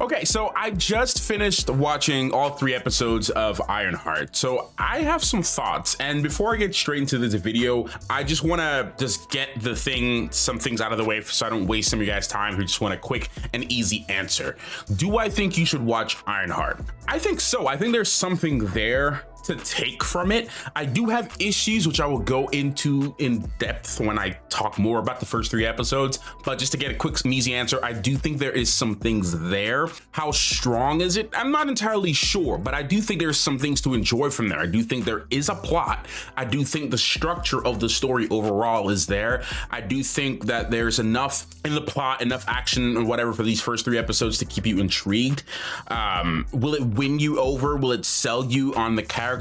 Okay, so I just finished watching all 3 episodes of Ironheart, so I have some thoughts. And before I get straight into this video, I just want to get some things out of the way so I don't waste some of you guys' time who just want a quick and easy answer. Do I think you should watch Ironheart? I think so. I think there's something there to take from it. I do have issues, which I will go into in depth when I talk more about the first 3 episodes, but just to get a quick and easy answer, I do think there is some things there. How strong is it? I'm not entirely sure, but I do think there's some things to enjoy from there. I do think there is a plot. I do think the structure of the story overall is there. I do think that there's enough in the plot, enough action and whatever for these first 3 episodes to keep you intrigued. Will it win you over? Will it sell you on the character?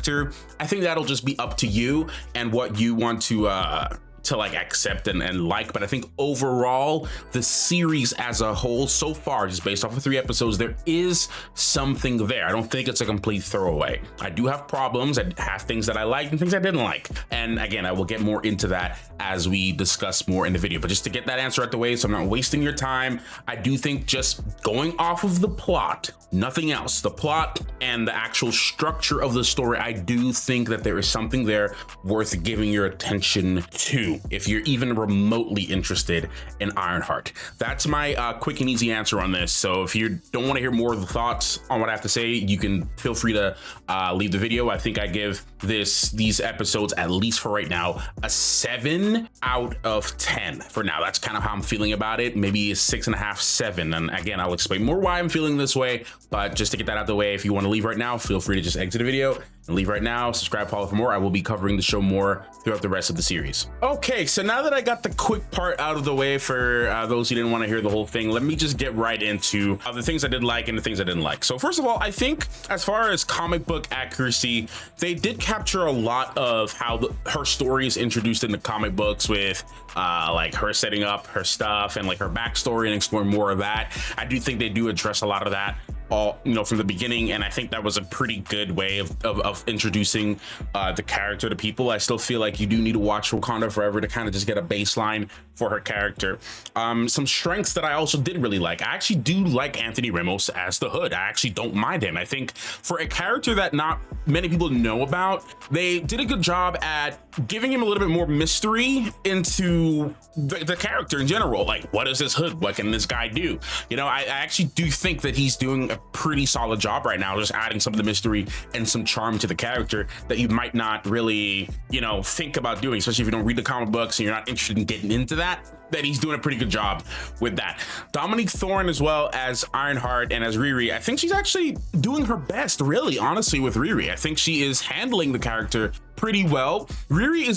I think that'll just be up to you and what you want to like accept and like. But I think overall the series as a whole so far, just based off of 3 episodes, there is something there. I don't think it's a complete throwaway. I do have problems. I have things that I liked and things I didn't like, and again, I will get more into that as we discuss more in the video. But just to get that answer out the way so I'm not wasting your time, I do think just going off of the plot, nothing else, the plot and the actual structure of the story, I do think that there is something there worth giving your attention to if you're even remotely interested in Ironheart. That's my quick and easy answer on this. So if you don't want to hear more of the thoughts on what I have to say, you can feel free to leave the video. I think I give these episodes, at least for right now, a 7 out of 10 for now. That's kind of how I'm feeling about it. Maybe a 6.5, 7. And again, I'll explain more why I'm feeling this way, but just to get that out of the way, if you want to leave right now, feel free to just exit the video and leave right now. Subscribe, follow for more. I will be covering the show more throughout the rest of the series. Okay, so now that I got the quick part out of the way for those who didn't want to hear the whole thing, let me just get right into the things I did like and the things I didn't like. So first of all, I think as far as comic book accuracy, they did capture a lot of how her story is introduced in the comic books, with like her setting up her stuff and like her backstory and exploring more of that. I do think they do address a lot of that all, from the beginning, and I think that was a pretty good way of introducing the character to people. I still feel like you do need to watch Wakanda Forever to kind of just get a baseline for her character. Some strengths that I also did really like. I actually do like Anthony Ramos as the Hood. I actually don't mind him. I think for a character that not many people know about, they did a good job at giving him a little bit more mystery into the character in general. Like, what is this Hood? What can this guy do? I actually do think that he's doing a pretty solid job right now, just adding some of the mystery and some charm to the character that you might not really, think about doing, especially if you don't read the comic books and you're not interested in getting into that he's doing a pretty good job with that. Dominique Thorne as well as Ironheart and as Riri, I think she's actually doing her best, really, honestly, with Riri. I think she is handling the character pretty well. Riri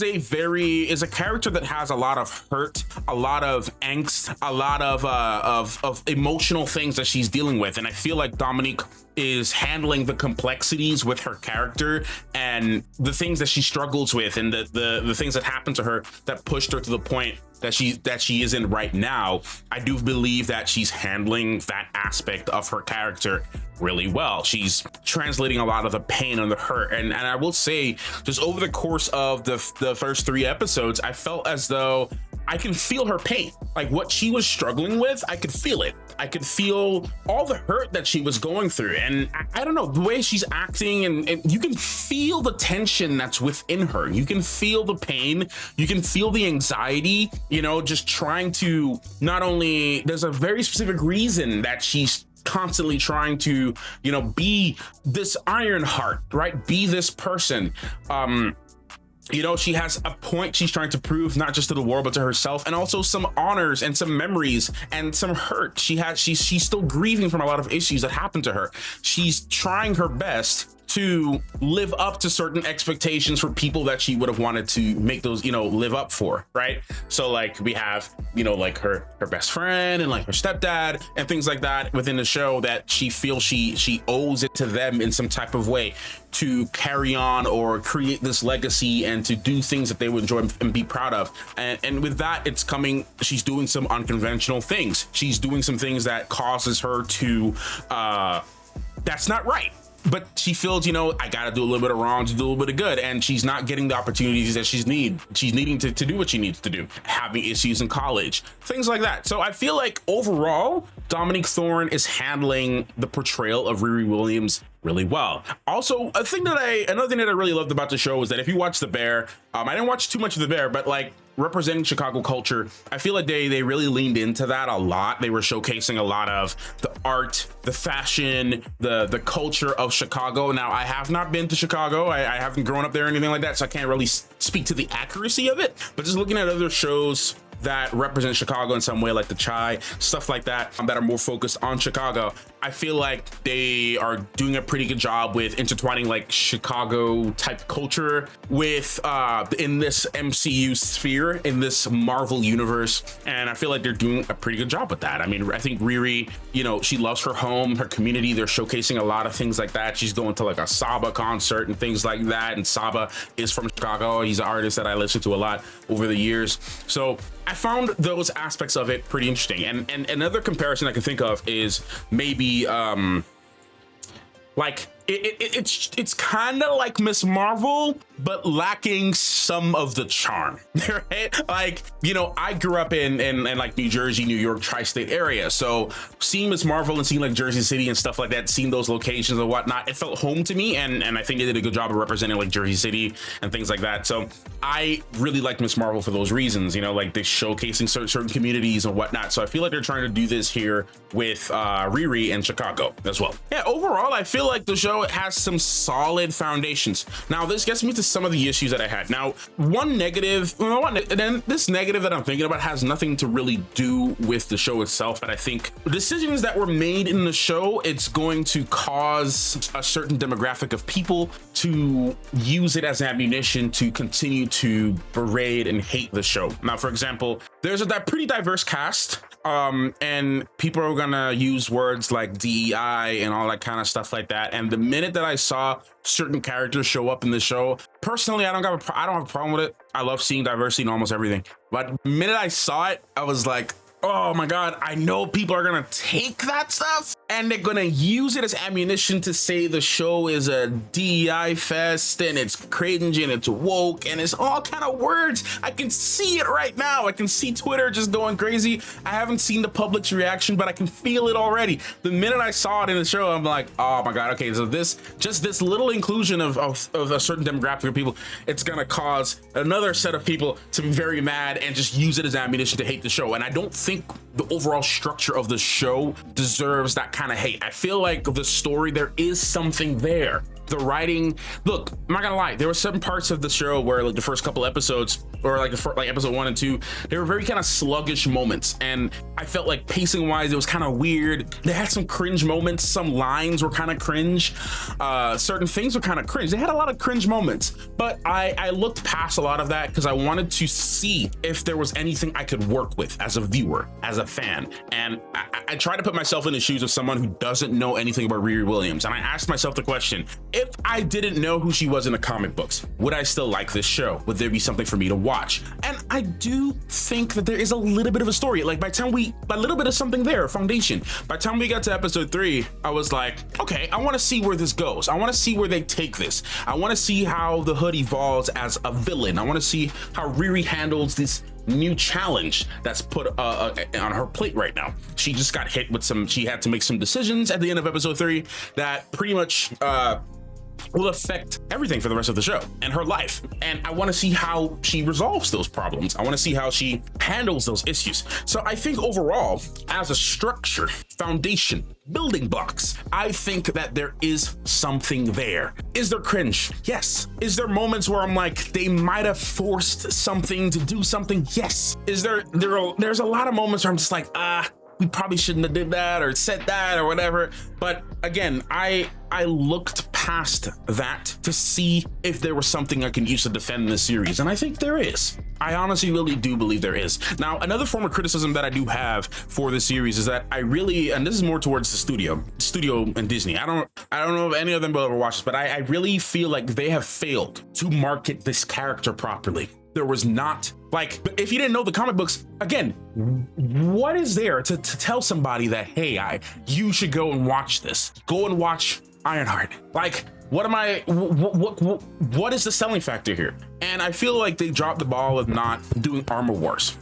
is a character that has a lot of hurt, a lot of angst, a lot of emotional things that she's dealing with, and I feel like Dominique is handling the complexities with her character and the things that she struggles with and the things that happened to her that pushed her to the point that she is in right now. I do believe that she's handling that aspect of her character really well. She's translating a lot of the pain and the hurt, and I will say, just over the course of the first 3 episodes, I felt as though I can feel her pain. Like, what she was struggling with, I could feel it. I could feel all the hurt that she was going through. And I don't know, the way she's acting, and you can feel the tension that's within her. You can feel the pain. You can feel the anxiety, just trying to, not only, there's a very specific reason that she's constantly trying to, be this Ironheart, right? Be this person. She has a point she's trying to prove, not just to the world, but to herself, and also some honors and some memories and some hurt. She's still grieving from a lot of issues that happened to her. She's trying her best to live up to certain expectations for people that she would have wanted to make those, live up for, right? So like we have, like her best friend and like her stepdad and things like that within the show that she feels she owes it to them in some type of way to carry on or create this legacy and to do things that they would enjoy and be proud of. And with that, she's doing some unconventional things. She's doing some things that causes her to, that's not right. but she feels, I gotta do a little bit of wrong to do a little bit of good, and she's not getting the opportunities that she's needing to do what she needs to do, having issues in college, things like that. So I feel like overall, Dominique Thorne is handling the portrayal of Riri Williams really well. Also, another thing that I really loved about the show is that if you watch The Bear, I didn't watch too much of The Bear, but like representing Chicago culture, I feel like they really leaned into that a lot. They were showcasing a lot of the art, the fashion, the culture of Chicago. Now, I have not been to Chicago. I haven't grown up there or anything like that, so I can't really speak to the accuracy of it. But just looking at other shows that represent Chicago in some way, like The Chi, stuff like that, that are more focused on Chicago, I feel like they are doing a pretty good job with intertwining like Chicago type culture with in this MCU sphere, in this Marvel universe, and I feel like they're doing a pretty good job with that. I mean, I think Riri, she loves her home, her community. They're showcasing a lot of things like that. She's going to like a Saba concert and things like that, and Saba is from Chicago. He's an artist that I listen to a lot over the years, so I found those aspects of it pretty interesting. And another comparison I can think of is maybe like it's kind of like Miss Marvel, but lacking some of the charm. Right? Like, I grew up in like New Jersey, New York, tri-state area. So seeing Miss Marvel and seeing like Jersey City and stuff like that, seeing those locations and whatnot, it felt home to me. And I think they did a good job of representing like Jersey City and things like that. So I really like Miss Marvel for those reasons, like they showcasing certain communities and whatnot. So I feel like they're trying to do this here with Riri and Chicago as well. Yeah, overall, I feel like the show has some solid foundations. Now, this gets me to some of the issues that I had. Now, one negative, and this negative that I'm thinking about has nothing to really do with the show itself, but I think decisions that were made in the show, it's going to cause a certain demographic of people to use it as ammunition to continue to berate and hate the show. Now, for example, there's a pretty diverse cast, and people are gonna use words like DEI and all that kind of stuff like that. And the minute that I saw certain characters show up in the show, personally, I don't have a problem with it. I love seeing diversity in almost everything. But the minute I saw it, I was like, oh my God, I know people are gonna take that stuff and they're gonna use it as ammunition to say the show is a DEI fest and it's cringe and it's woke and it's all kind of words. I can see it right now. I can see Twitter just going crazy. I haven't seen the public's reaction, but I can feel it already. The minute I saw it in the show, I'm like, oh my God, okay, so this little inclusion of a certain demographic of people, it's gonna cause another set of people to be very mad and just use it as ammunition to hate the show. And I don't think the overall structure of the show deserves that kind of hate. I feel like the story, there is something there. The writing, look, I'm not gonna lie, there were certain parts of the show where like the first couple episodes, or like episode 1 and 2, they were very kind of sluggish moments, and I felt like pacing wise it was kind of weird. They had some cringe moments, some lines were kind of cringe, certain things were kind of cringe. They had a lot of cringe moments, but I looked past a lot of that because I wanted to see if there was anything I could work with as a viewer, as a fan. And I try to put myself in the shoes of someone who doesn't know anything about Riri Williams, and I asked myself the question, if I didn't know who she was in the comic books, would I still like this show? Would there be something for me to watch? And I do think that there is a little bit of a story. Like a little bit of something there, foundation. By the time we got to episode 3, I was like, okay, I want to see where this goes. I want to see where they take this. I want to see how the Hood evolves as a villain. I want to see how Riri handles this new challenge that's put on her plate right now. She just got hit with she had to make some decisions at the end of episode 3 that pretty much will affect everything for the rest of the show and her life. And I want to see how she resolves those problems. I want to see how she handles those issues. So I think overall, as a structure, foundation, building blocks, I think that there is something there. Is there cringe? Yes. Is there moments where I'm like, they might have forced something to do something? Yes. There's a lot of moments where I'm just like, we probably shouldn't have did that or said that or whatever. But again, I looked past that to see if there was something I can use to defend this series, and I think there is. I honestly really do believe there is. Now, another form of criticism that I do have for this series is that I really, and this is more towards the studio and Disney. I don't know if any of them will ever watch this, but I really feel like they have failed to market this character properly. There was not, like, if you didn't know the comic books, again, what is there to tell somebody that, hey, you should go and watch this? Go and watch Ironheart. Like, what is the selling factor here? And I feel like they dropped the ball of not doing Armor Wars.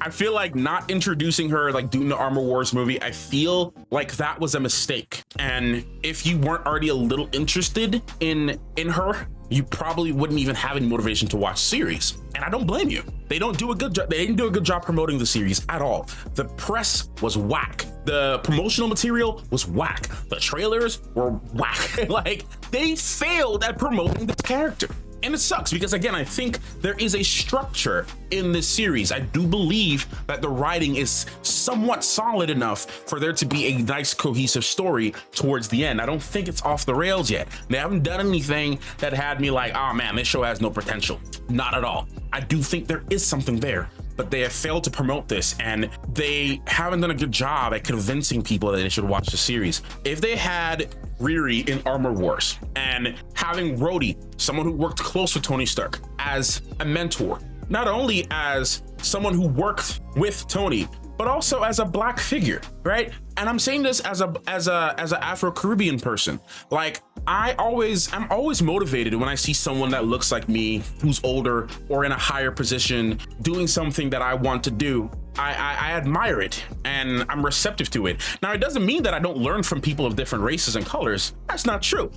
I feel like not introducing her, like doing the Armor Wars movie, I feel like that was a mistake. And if you weren't already a little interested in her, you probably wouldn't even have any motivation to watch series. And I don't blame you. They didn't do a good job promoting the series at all. The press was whack. The promotional material was whack. The trailers were whack. Like, they failed at promoting this character. And it sucks because, again, I think there is a structure in this series. I do believe that the writing is somewhat solid enough for there to be a nice cohesive story towards the end. I don't think it's off the rails yet. They haven't done anything that had me like, oh man, this show has no potential. Not at all. I do think there is something there, but they have failed to promote this, and they haven't done a good job at convincing people that they should watch the series. If they had Riri in Armor Wars and having Rhodey, someone who worked close with Tony Stark, as a mentor, not only as someone who worked with Tony, but also as a black figure, right? And I'm saying this as a Afro-Caribbean person. Like, I'm always motivated when I see someone that looks like me, who's older or in a higher position, doing something that I want to do. I admire it and I'm receptive to it. Now, it doesn't mean that I don't learn from people of different races and colors. That's not true.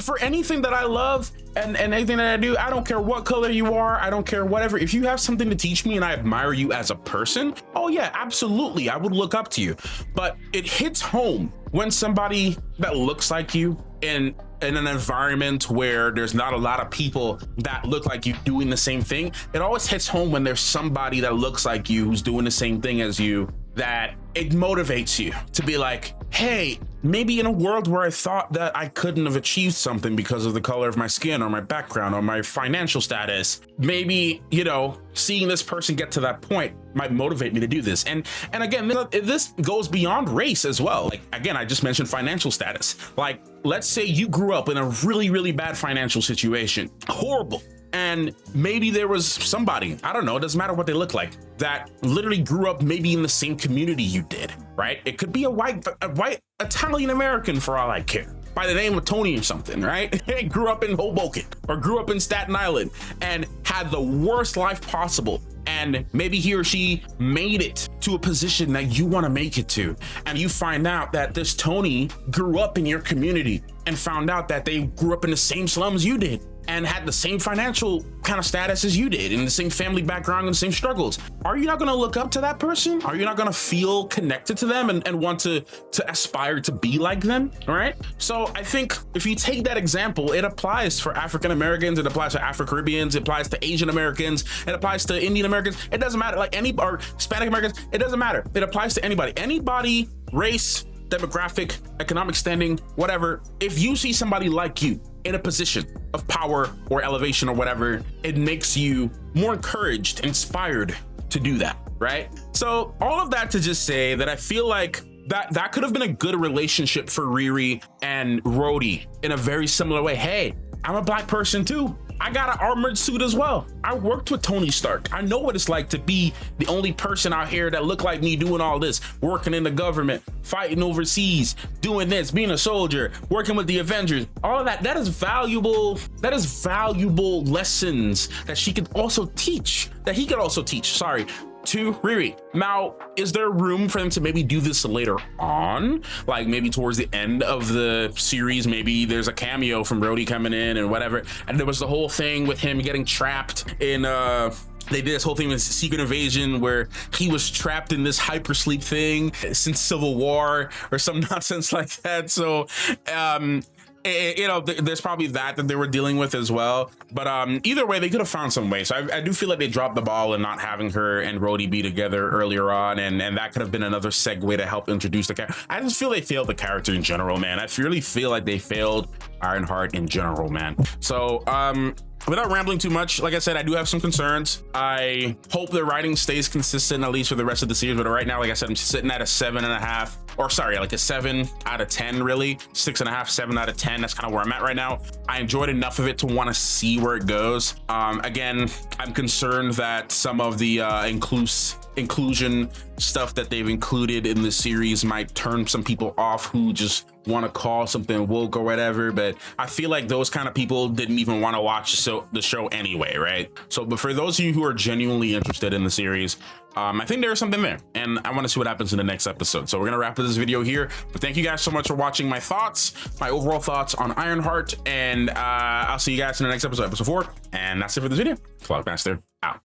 For anything that I love and anything that I do, I don't care what color you are, I don't care whatever. If you have something to teach me and I admire you as a person, oh yeah, absolutely, I would look up to you. But it hits home when somebody that looks like you in an environment where there's not a lot of people that look like you doing the same thing. It always hits home when there's somebody that looks like you who's doing the same thing as you, that it motivates you to be like, hey, maybe in a world where I thought that I couldn't have achieved something because of the color of my skin or my background or my financial status, maybe, you know, seeing this person get to that point might motivate me to do this. And again, this goes beyond race as well. Like, again, I just mentioned financial status. Like, let's say you grew up in a really, really bad financial situation, horrible. And maybe there was somebody, I don't know, it doesn't matter what they look like, that literally grew up maybe in the same community you did, right? It could be a white Italian American for all I care, by the name of Tony or something, right? Grew up in Hoboken or grew up in Staten Island and had the worst life possible. And maybe he or she made it to a position that you want to make it to. And you find out that this Tony grew up in your community and found out that they grew up in the same slums you did and had the same financial kind of status as you did, and the same family background and the same struggles. Are you not going to look up to that person? Are you not going to feel connected to them and want to aspire to be like them? All right. So I think if you take that example, it applies for African Americans, it applies to Afro-Caribbeans, it applies to Asian Americans, it applies to Indian Americans. It doesn't matter. Like or Hispanic Americans, it doesn't matter. It applies to anybody, race, demographic, economic standing, whatever. If you see somebody like you in a position of power or elevation or whatever, it makes you more encouraged, inspired to do that, right? So all of that to just say that I feel like that could have been a good relationship for Riri and Rhodey in a very similar way. Hey, I'm a black person too. I got an armored suit as well. I worked with Tony Stark. I know what it's like to be the only person out here that look like me doing all this, working in the government, fighting overseas, doing this, being a soldier, working with the Avengers, all of that. That is valuable lessons that he could also teach, to Riri. Now, is there room for them to maybe do this later on? Like maybe towards the end of the series, maybe there's a cameo from Rhodey coming in and whatever. And there was the whole thing with him getting trapped in they did this whole thing with Secret Invasion where he was trapped in this hypersleep thing since Civil War or some nonsense like that. So you know, there's probably that they were dealing with as well. But either way, they could have found some way. So I do feel like they dropped the ball in not having her and Rhodey be together earlier on, and that could have been another segue to help introduce the character. I just feel they failed the character in general, man. I really feel like they failed Ironheart in general, man. So without rambling too much, like I said, I do have some concerns. I hope the writing stays consistent, at least for the rest of the series. But right now, like I said, I'm sitting at a 7.5, or sorry, like a 7 out of 10, really. 6.5, 7 out of 10. That's kind of where I'm at right now. I enjoyed enough of it to want to see where it goes. Again, I'm concerned that some of the inclusion stuff that they've included in the series might turn some people off who just want to call something woke or whatever, but I feel like those kind of people didn't even want to watch the show anyway, right? So, but for those of you who are genuinely interested in the series, I think there's something there, and I want to see what happens in the next episode. So we're gonna wrap this video here, but thank you guys so much for watching my thoughts, my overall thoughts on Ironheart, and I'll see you guys in the next episode, episode 4, and that's it for this video. Cloudmaster out.